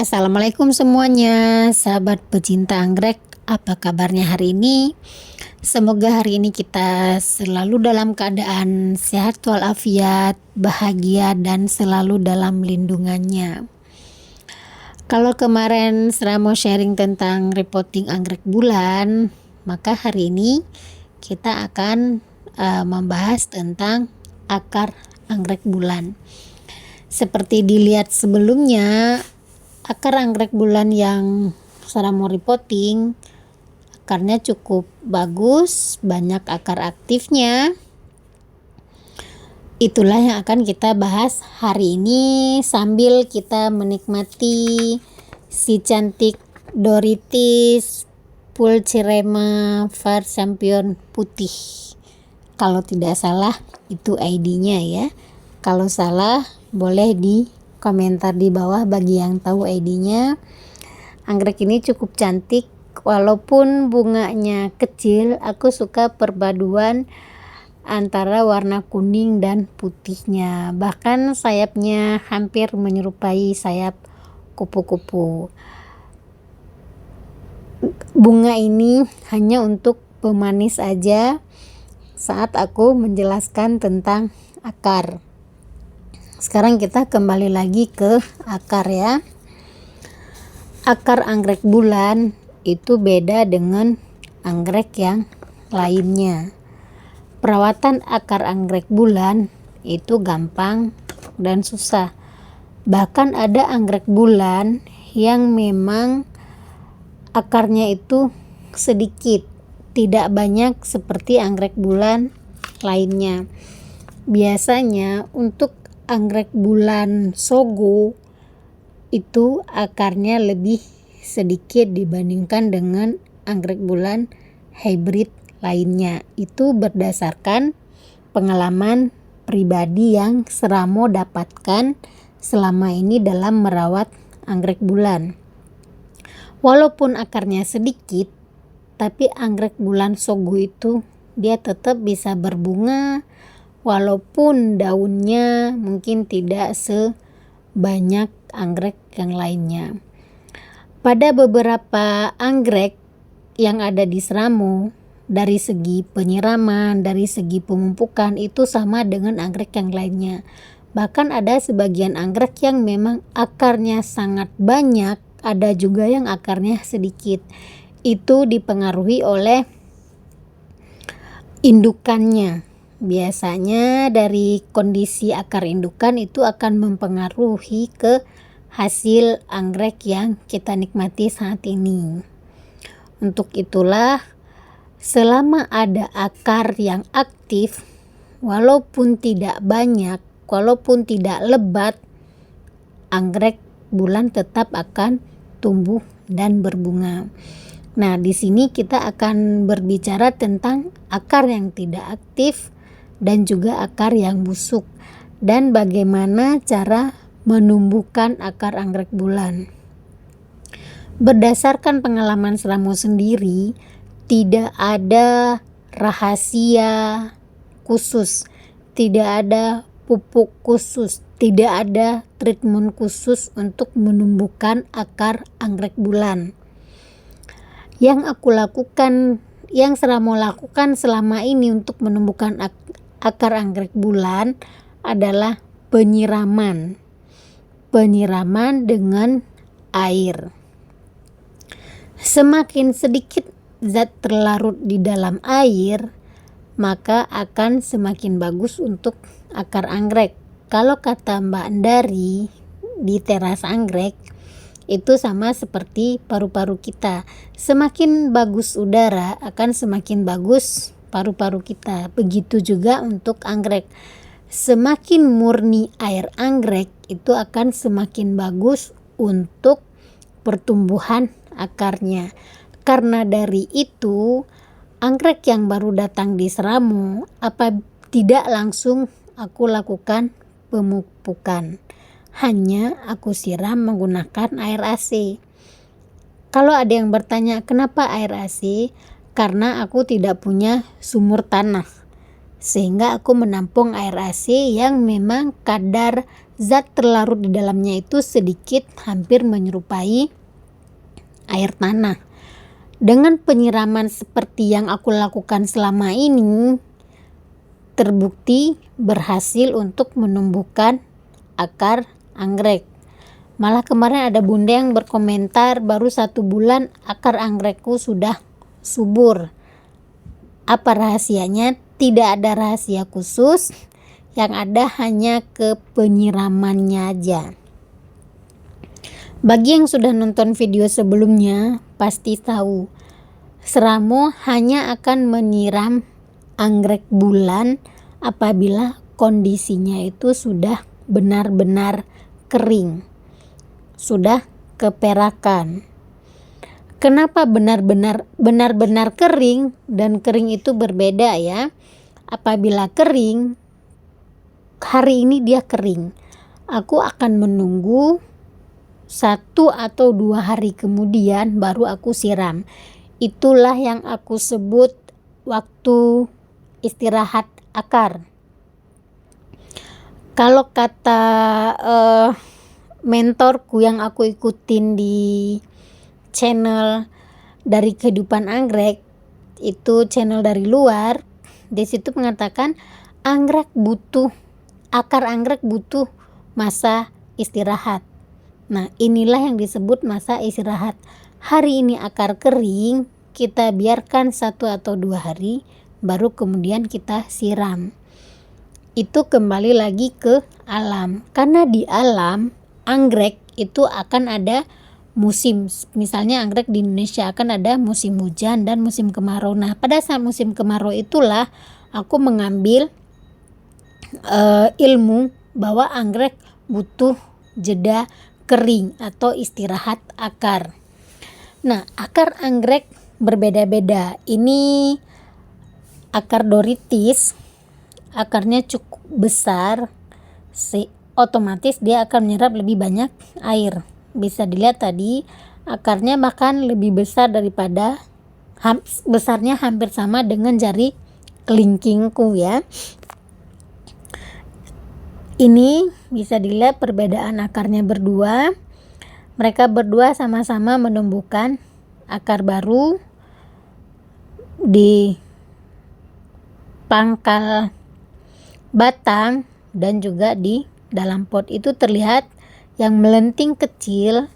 Assalamualaikum semuanya, sahabat pecinta anggrek. Apa kabarnya hari ini? Semoga hari ini kita selalu dalam keadaan sehat walafiat, bahagia dan selalu dalam lindungannya. Kalau kemarin saya mau sharing tentang repotting anggrek bulan, maka hari ini kita akan membahas tentang akar anggrek bulan. Seperti dilihat sebelumnya, akar anggrek bulan yang saya mau repotting, akarnya cukup bagus, banyak akar aktifnya. Itulah yang akan kita bahas hari ini sambil kita menikmati si cantik Dorytis pulcherema var champion putih. Kalau tidak salah itu ID-nya ya. Kalau salah boleh di komentar di bawah bagi yang tahu ID-nya. Anggrek ini cukup cantik, walaupun bunganya kecil. Aku suka perpaduan antara warna kuning dan putihnya. Bahkan sayapnya hampir menyerupai sayap kupu-kupu. Bunga ini hanya untuk pemanis aja saat aku menjelaskan tentang akar. Sekarang kita kembali lagi ke akar ya. Akar anggrek bulan itu beda dengan anggrek yang lainnya. Perawatan akar anggrek bulan itu gampang dan susah. Bahkan ada anggrek bulan yang memang akarnya itu sedikit, tidak banyak seperti anggrek bulan lainnya. Biasanya untuk anggrek bulan sogo itu akarnya lebih sedikit dibandingkan dengan anggrek bulan hybrid lainnya. Itu berdasarkan pengalaman pribadi yang Seramo dapatkan selama ini dalam merawat anggrek bulan. Walaupun akarnya sedikit, tapi anggrek bulan sogo itu dia tetap bisa berbunga, walaupun daunnya mungkin tidak sebanyak anggrek yang lainnya. Pada beberapa anggrek yang ada di Seramo, dari segi penyiraman, dari segi pemupukan itu sama dengan anggrek yang lainnya. Bahkan ada sebagian anggrek yang memang akarnya sangat banyak, ada juga yang akarnya sedikit. Itu dipengaruhi oleh indukannya. Biasanya dari kondisi akar indukan itu akan mempengaruhi ke hasil anggrek yang kita nikmati saat ini. Untuk itulah selama ada akar yang aktif, walaupun tidak banyak, walaupun tidak lebat, anggrek bulan tetap akan tumbuh dan berbunga. Nah, di sini kita akan berbicara tentang akar yang tidak aktif dan juga akar yang busuk dan bagaimana cara menumbuhkan akar anggrek bulan. Berdasarkan pengalaman Seramo sendiri, tidak ada rahasia khusus, tidak ada pupuk khusus, tidak ada treatment khusus untuk menumbuhkan akar anggrek bulan. Yang aku lakukan, yang Seramo lakukan selama ini untuk menumbuhkan akar anggrek bulan adalah penyiraman dengan air. Semakin sedikit zat terlarut di dalam air, maka akan semakin bagus untuk akar anggrek. Kalau kata Mbak Andari di teras anggrek, itu sama seperti paru-paru kita. Semakin bagus udara, akan semakin bagus paru-paru kita. Begitu juga untuk anggrek. Semakin murni air anggrek, itu akan semakin bagus untuk pertumbuhan akarnya. Karena dari itu, anggrek yang baru datang di Seramo, tidak langsung aku lakukan pemupukan. Hanya aku siram menggunakan air AC. Kalau ada yang bertanya kenapa air AC? Karena aku tidak punya sumur tanah, sehingga aku menampung air AC yang memang kadar zat terlarut di dalamnya itu sedikit hampir menyerupai air tanah. Dengan penyiraman seperti yang aku lakukan selama ini, terbukti berhasil untuk menumbuhkan akar anggrek. Malah kemarin ada bunda yang berkomentar, baru 1 bulan akar anggrekku sudah subur. Apa rahasianya? Tidak ada rahasia khusus, yang ada hanya ke penyiramannya aja. Bagi yang sudah nonton video sebelumnya pasti tahu, Seramo hanya akan menyiram anggrek bulan apabila kondisinya itu sudah benar-benar kering, sudah keperakan. Kenapa benar-benar kering? Dan kering itu berbeda ya. Apabila kering, hari ini dia kering, aku akan menunggu 1 atau 2 hari kemudian baru aku siram. Itulah yang aku sebut waktu istirahat akar. Kalau kata mentorku yang aku ikutin di channel dari kehidupan anggrek, itu channel dari luar, di situ mengatakan akar anggrek butuh masa istirahat. Nah, inilah yang disebut masa istirahat. Hari ini akar kering, kita biarkan 1 atau 2 hari, baru kemudian kita siram. Itu kembali lagi ke alam, karena di alam anggrek itu akan ada musim. Misalnya anggrek di Indonesia akan ada musim hujan dan musim kemarau. Nah, pada saat musim kemarau itulah aku mengambil ilmu bahwa anggrek butuh jeda kering atau istirahat akar. Nah, akar anggrek berbeda-beda. Ini akar doritis, akarnya cukup besar, otomatis dia akan menyerap lebih banyak air. Bisa dilihat tadi akarnya bahkan lebih besar daripada besarnya hampir sama dengan jari kelingkingku ya. Ini bisa dilihat perbedaan akarnya berdua. Mereka berdua sama-sama menumbuhkan akar baru di pangkal batang dan juga di dalam pot. Itu terlihat yang melenting kecil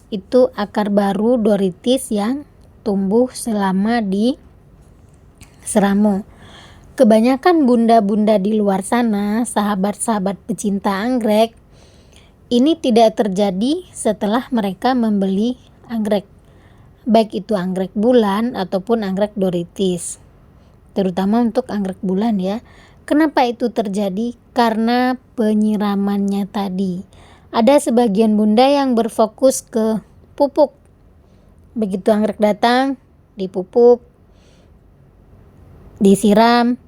itu akar baru doritis yang tumbuh selama di Seramo. Kebanyakan bunda-bunda di luar sana, sahabat-sahabat pecinta anggrek, ini tidak terjadi setelah mereka membeli anggrek, baik itu anggrek bulan ataupun anggrek doritis, terutama untuk anggrek bulan ya. Kenapa itu terjadi? Karena penyiramannya tadi. Ada sebagian bunda yang berfokus ke pupuk. Begitu anggrek datang, dipupuk, disiram,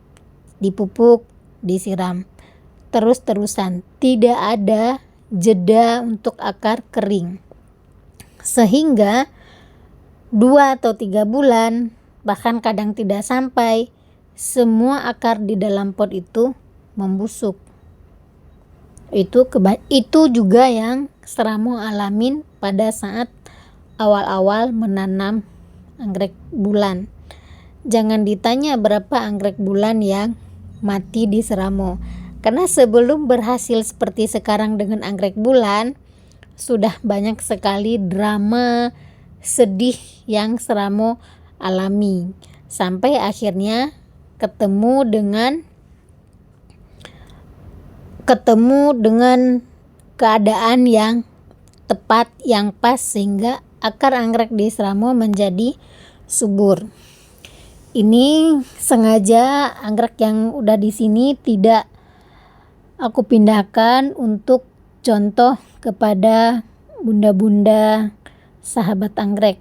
dipupuk, disiram. Terus-terusan, tidak ada jeda untuk akar kering. Sehingga 2 atau 3 bulan, bahkan kadang tidak sampai, semua akar di dalam pot itu membusuk. Itu juga yang Seramo alamin pada saat awal-awal menanam anggrek bulan. Jangan ditanya berapa anggrek bulan yang mati di Seramo, karena sebelum berhasil seperti sekarang dengan anggrek bulan, sudah banyak sekali drama sedih yang Seramo alami, sampai akhirnya ketemu dengan keadaan yang tepat, yang pas, sehingga akar anggrek di Seramo menjadi subur. Ini sengaja anggrek yang udah di sini tidak aku pindahkan untuk contoh kepada bunda-bunda sahabat anggrek.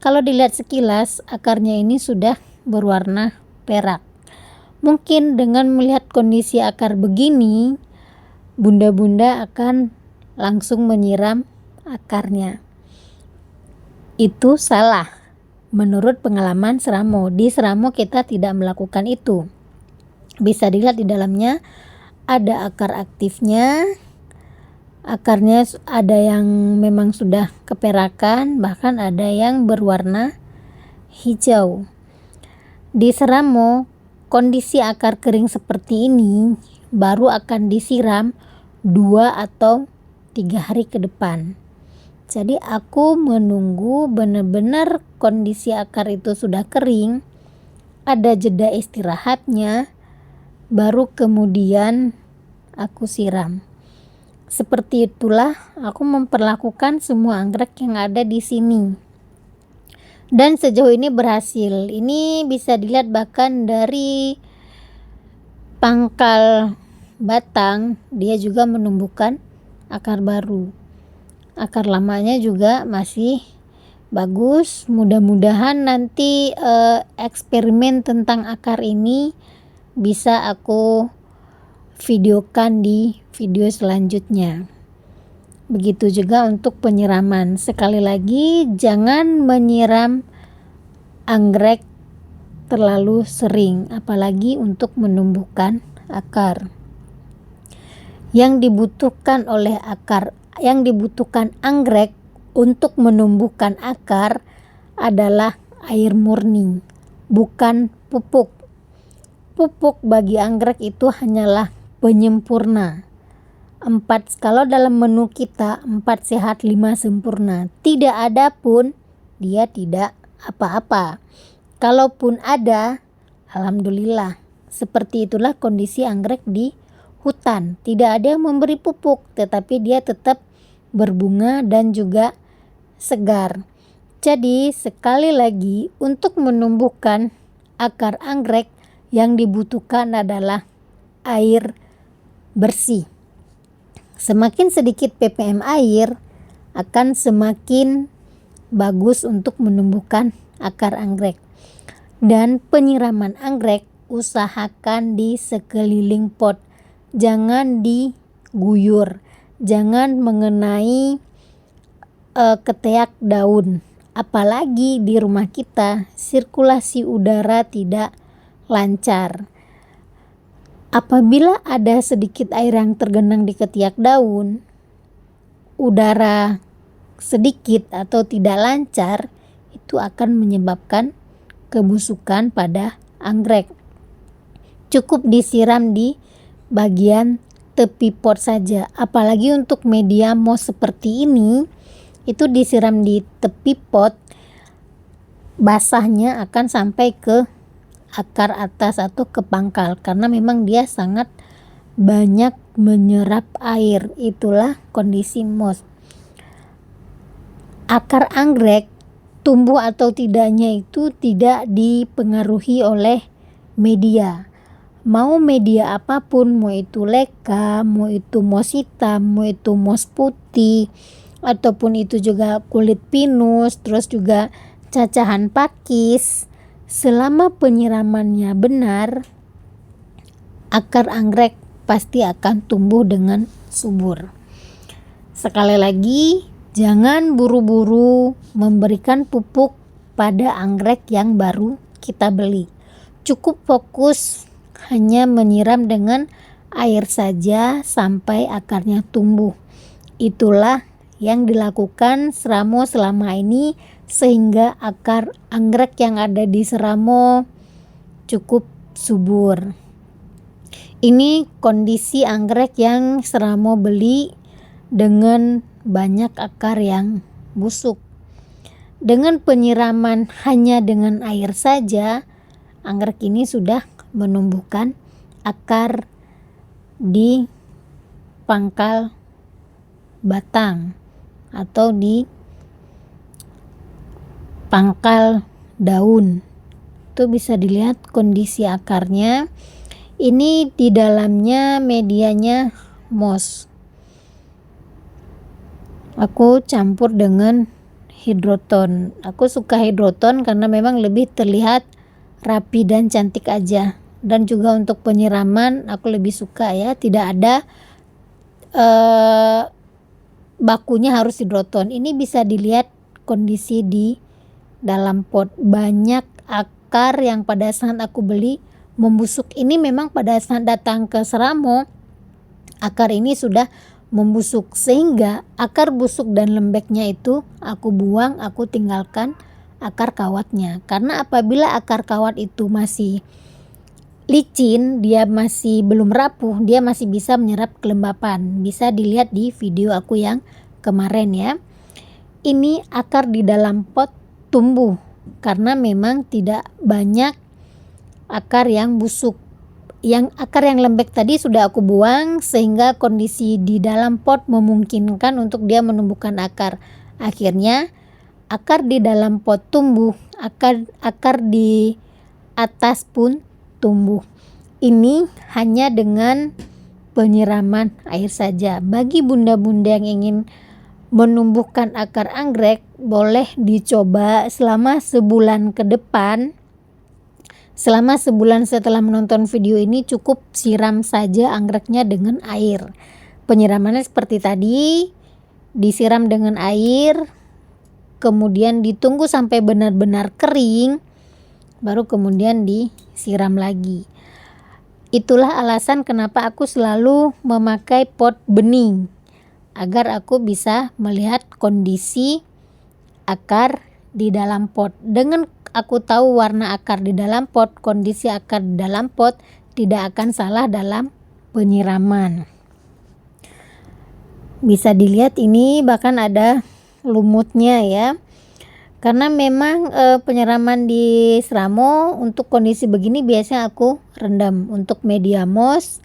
Kalau dilihat sekilas, akarnya ini sudah berwarna perak. Mungkin dengan melihat kondisi akar begini, bunda-bunda akan langsung menyiram akarnya. Itu salah. Menurut pengalaman Seramo, di Seramo kita tidak melakukan itu. Bisa dilihat di dalamnya ada akar aktifnya, Akarnya ada yang memang sudah keperakan, bahkan ada yang berwarna hijau. Di Seramo, kondisi akar kering seperti ini baru akan disiram 2 atau 3 hari ke depan. Jadi aku menunggu benar-benar kondisi akar itu sudah kering, ada jeda istirahatnya, baru kemudian aku siram. Seperti itulah aku memperlakukan semua anggrek yang ada di sini. Dan sejauh ini berhasil. Ini bisa dilihat bahkan dari pangkal batang, dia juga menumbuhkan akar baru. Akar lamanya juga masih bagus. Mudah-mudahan nanti eksperimen tentang akar ini bisa aku videokan di video selanjutnya. Begitu juga untuk penyiraman. Sekali lagi, jangan menyiram anggrek terlalu sering, apalagi untuk menumbuhkan akar. Yang dibutuhkan anggrek untuk menumbuhkan akar adalah air murni, bukan pupuk. Pupuk bagi anggrek itu hanyalah penyempurna. Kalau dalam menu kita 4 sehat 5 sempurna, tidak ada pun dia tidak apa-apa. Kalaupun ada, alhamdulillah. Seperti itulah kondisi anggrek di hutan. Tidak ada yang memberi pupuk, tetapi dia tetap berbunga dan juga segar. Jadi sekali lagi, untuk menumbuhkan akar anggrek yang dibutuhkan adalah air bersih. Semakin sedikit ppm air akan semakin bagus untuk menumbuhkan akar anggrek. Dan penyiraman anggrek usahakan di sekeliling pot, jangan diguyur, jangan mengenai ketiak daun. Apalagi di rumah kita sirkulasi udara tidak lancar. Apabila ada sedikit air yang tergenang di ketiak daun, udara sedikit atau tidak lancar, itu akan menyebabkan kebusukan pada anggrek. Cukup disiram di bagian tepi pot saja. Apalagi untuk media moss seperti ini, itu disiram di tepi pot, basahnya akan sampai ke akar atas atau ke pangkal, karena memang dia sangat banyak menyerap air. Itulah kondisi moss. Akar anggrek tumbuh atau tidaknya itu tidak dipengaruhi oleh media. Mau media apapun, mau itu leka, mau itu moss hitam, mau itu moss putih, ataupun itu juga kulit pinus, terus juga cacahan pakis, selama penyiramannya benar, akar anggrek pasti akan tumbuh dengan subur. Sekali lagi, jangan buru-buru memberikan pupuk pada anggrek yang baru kita beli. Cukup fokus hanya menyiram dengan air saja sampai akarnya tumbuh. Itulah yang dilakukan Seramo selama ini, sehingga akar anggrek yang ada di Seramo cukup subur. Ini kondisi anggrek yang Seramo beli dengan banyak akar yang busuk. Dengan penyiraman hanya dengan air saja, anggrek ini sudah menumbuhkan akar di pangkal batang atau di pangkal daun. Itu bisa dilihat kondisi akarnya. Ini di dalamnya medianya moss. Aku campur dengan hidroton. Aku suka hidroton karena memang lebih terlihat rapi dan cantik aja. Dan juga untuk penyiraman aku lebih suka ya, tidak ada bakunya harus hidroton. Ini bisa dilihat kondisi di dalam pot. Banyak akar yang pada saat aku beli membusuk. Ini memang pada saat datang ke Seramo, akar ini sudah membusuk, sehingga akar busuk dan lembeknya itu aku buang, aku tinggalkan akar kawatnya. Karena apabila akar kawat itu masih licin, dia masih belum rapuh, dia masih bisa menyerap kelembapan. Bisa dilihat di video aku yang kemarin ya. Ini akar di dalam pot tumbuh karena memang tidak banyak akar yang busuk. Yang akar yang lembek tadi sudah aku buang, sehingga kondisi di dalam pot memungkinkan untuk dia menumbuhkan akar. Akhirnya akar di dalam pot tumbuh, akar di atas pun tumbuh. Ini hanya dengan penyiraman air saja. Bagi bunda-bunda yang ingin menumbuhkan akar anggrek, boleh dicoba selama sebulan ke depan. Selama sebulan setelah menonton video ini, cukup siram saja anggreknya dengan air. Penyiramannya seperti tadi, disiram dengan air, kemudian ditunggu sampai benar-benar kering, baru kemudian disiram lagi. Itulah alasan kenapa aku selalu memakai pot bening, agar aku bisa melihat kondisi akar di dalam pot. Dengan aku tahu warna akar di dalam pot, kondisi akar di dalam pot, tidak akan salah dalam penyiraman. Bisa dilihat ini bahkan ada lumutnya ya. Karena memang penyiraman di seramo untuk kondisi begini biasanya aku rendam. Untuk media moss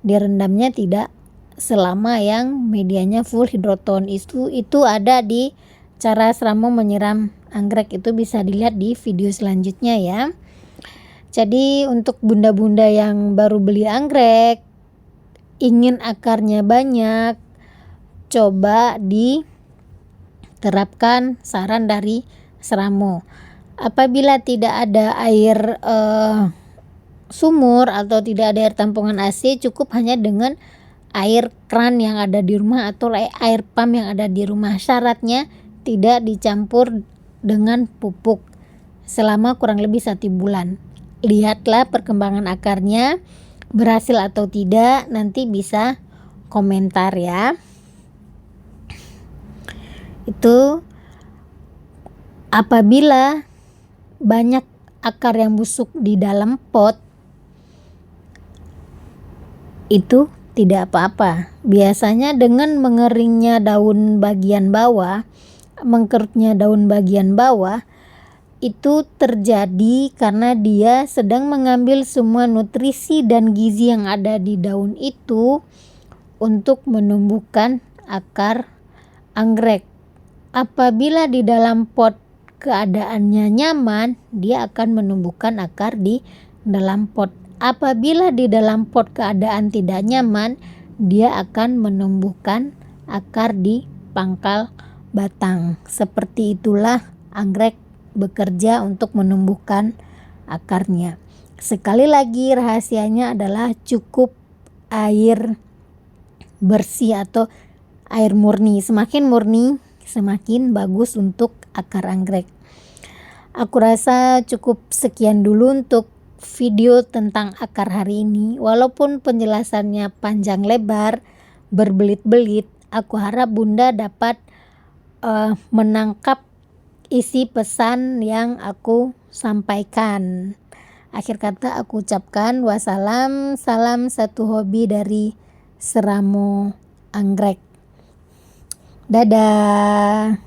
direndamnya tidak selama yang medianya full hidroton. Itu ada di cara seramo menyiram anggrek, itu bisa dilihat di video selanjutnya ya. Jadi untuk bunda-bunda yang baru beli anggrek, ingin akarnya banyak, coba diterapkan saran dari seramo. Apabila tidak ada air sumur atau tidak ada air tampungan AC, cukup hanya dengan air keran yang ada di rumah atau air pump yang ada di rumah. Syaratnya tidak dicampur dengan pupuk selama kurang lebih 1 bulan. Lihatlah perkembangan akarnya, berhasil atau tidak, nanti bisa komentar ya. Itu apabila banyak akar yang busuk di dalam pot, itu tidak apa-apa. Biasanya dengan mengeringnya daun bagian bawah, mengkerutnya daun bagian bawah, itu terjadi karena dia sedang mengambil semua nutrisi dan gizi yang ada di daun itu untuk menumbuhkan akar anggrek. Apabila di dalam pot keadaannya nyaman, dia akan menumbuhkan akar di dalam pot. Apabila di dalam pot keadaan tidak nyaman, dia akan menumbuhkan akar di pangkal batang. Seperti itulah anggrek bekerja untuk menumbuhkan akarnya. Sekali lagi, rahasianya adalah cukup air bersih atau air murni. Semakin murni, semakin bagus untuk akar anggrek. Aku rasa cukup sekian dulu untuk video tentang akar hari ini. Walaupun penjelasannya panjang lebar, berbelit-belit, aku harap bunda dapat menangkap isi pesan yang aku sampaikan. Akhir kata aku ucapkan wassalam, salam satu hobi dari seramo anggrek. Dadah.